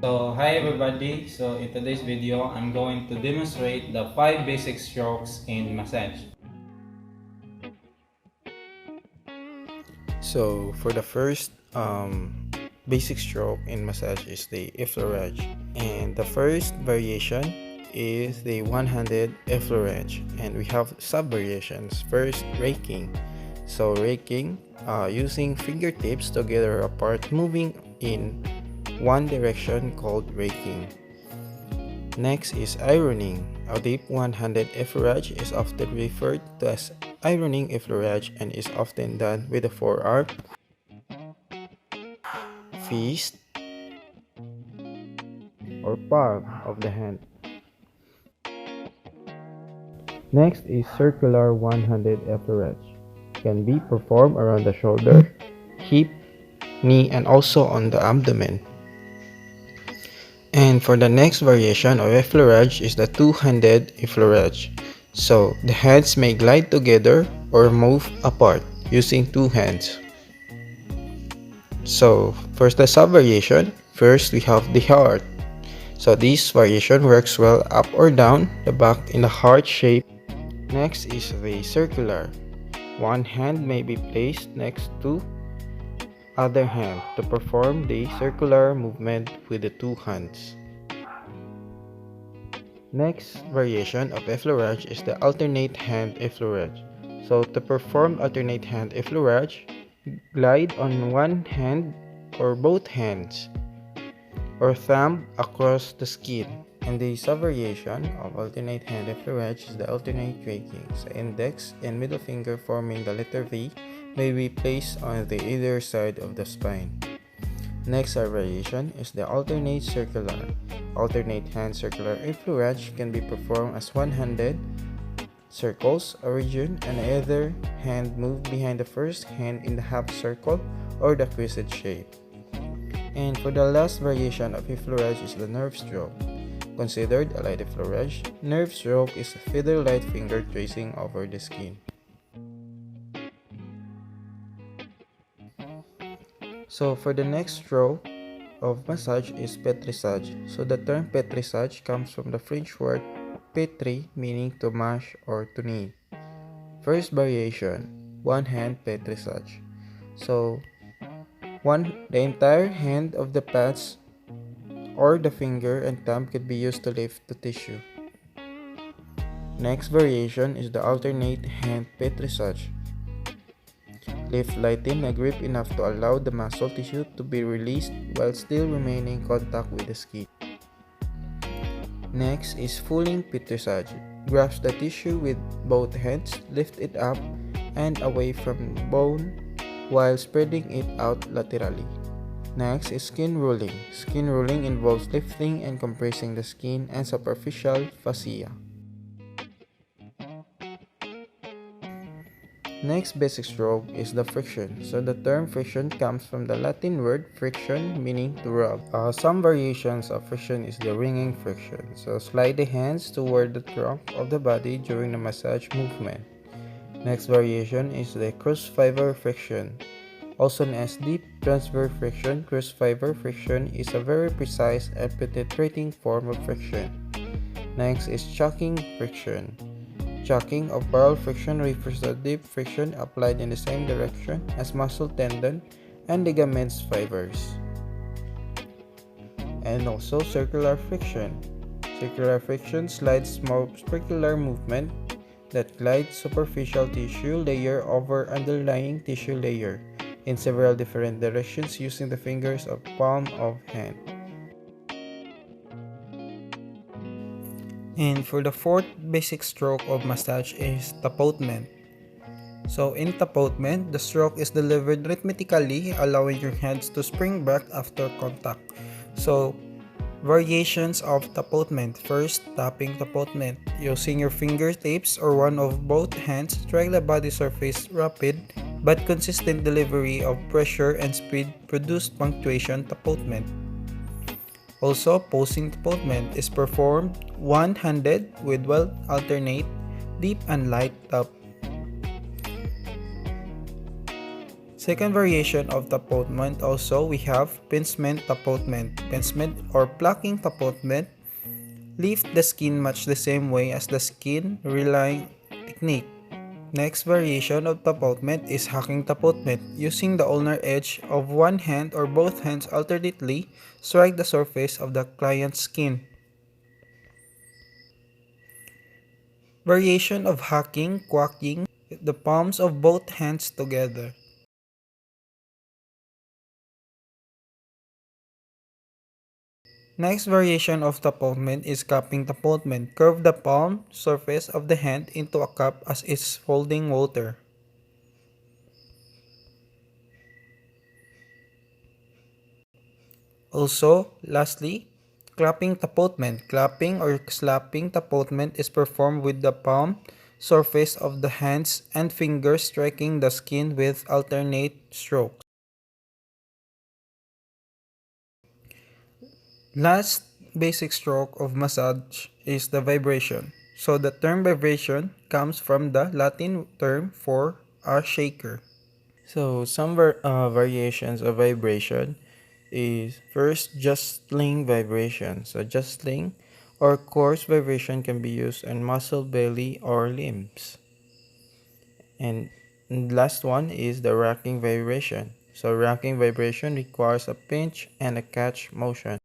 So hi everybody, so in today's video I'm going to demonstrate the 5 basic strokes in massage. So for the first basic stroke in massage is the effleurage, and the first variation is the one-handed effleurage, and we have sub variations. First, raking. So raking, using fingertips together apart, moving in one direction called raking. Next is ironing. A deep one-handed effleurage is often referred to as ironing effleurage and is often done with the forearm, fist, or palm of the hand. Next is circular one-handed effleurage. Can be performed around the shoulder, hip, knee, and also on the abdomen. And for the next variation of effleurage is the two-handed effleurage. So the hands may glide together or move apart using two hands. So for the sub variation, first we have the heart. So this variation works well up or down the back in the heart shape. Next is the circular. One hand may be placed next to other hand to perform the circular movement with the two hands. Next variation of effleurage is the alternate hand effleurage. So to perform alternate hand effleurage, glide on one hand or both hands or thumb across the skin. And the sub-variation of alternate hand effleurage is the alternate raking. So index and middle finger forming the letter V may be placed on the either side of the spine. Next variation is the alternate circular. Alternate hand circular effleurage can be performed as one-handed circles origin and either hand move behind the first hand in the half circle or the crescent shape. And for the last variation of effleurage is the nerve stroke. Considered a light effleurage, nerve stroke is a feather-light finger tracing over the skin. So for the next stroke of massage is pétrissage. So the term pétrissage comes from the French word pétri, meaning to mash or to knead. First variation, one hand pétrissage. So the entire hand of the pads or the finger and thumb could be used to lift the tissue. Next variation is the alternate hand pétrissage. Lift lighten a grip enough to allow the muscle tissue to be released while still remaining in contact with the skin. Next is fulling pétrissage. Grasp the tissue with both hands, lift it up and away from the bone while spreading it out laterally. Next is skin rolling. Skin rolling involves lifting and compressing the skin and superficial fascia. Next basic stroke is the friction. So the term friction comes from the Latin word friction, meaning to rub. Some variations of friction is the ringing friction. So slide the hands toward the trunk of the body during the massage movement. Next variation is the cross fiber friction. Also known as deep transverse friction, cross fiber friction is a very precise and penetrating form of friction. Next is chucking friction. Chucking or barrel friction refers to deep friction applied in the same direction as muscle tendon and ligaments fibers. And also circular friction. Circular friction slides small circular movement that glides superficial tissue layer over underlying tissue layer in several different directions using the fingers of palm of hand. And for the fourth basic stroke of massage is tapotement. So in tapotement, the stroke is delivered rhythmically, allowing your hands to spring back after contact. So variations of tapotement. First, tapping tapotement. Using your fingertips or one of both hands, strike the body surface. Rapid but consistent delivery of pressure and speed produce punctuation tapotement. Also, posing tapotement is performed one-handed with well alternate deep and light tap. Second variation of tapotement also we have pincement tapotement. Pincement or plucking tapotement. Lift the skin much the same way as the skin reline technique. Next variation of tapotement is hacking tapotement. Using the ulnar edge of one hand or both hands alternately, strike the surface of the client's skin. Variation of hacking, quacking, the palms of both hands together. Next variation of tapotement is cupping tapotement. Curve the palm surface of the hand into a cup as is holding water. Also, lastly, clapping tapotement. Clapping or slapping tapotement is performed with the palm surface of the hands and fingers striking the skin with alternate strokes. Last basic stroke of massage is the vibration. So the term vibration comes from the Latin term for a shaker. So some variations of vibration is first jostling vibration. So jostling or coarse vibration can be used on muscle, belly, or limbs. And last one is the racking vibration. So racking vibration requires a pinch and a catch motion.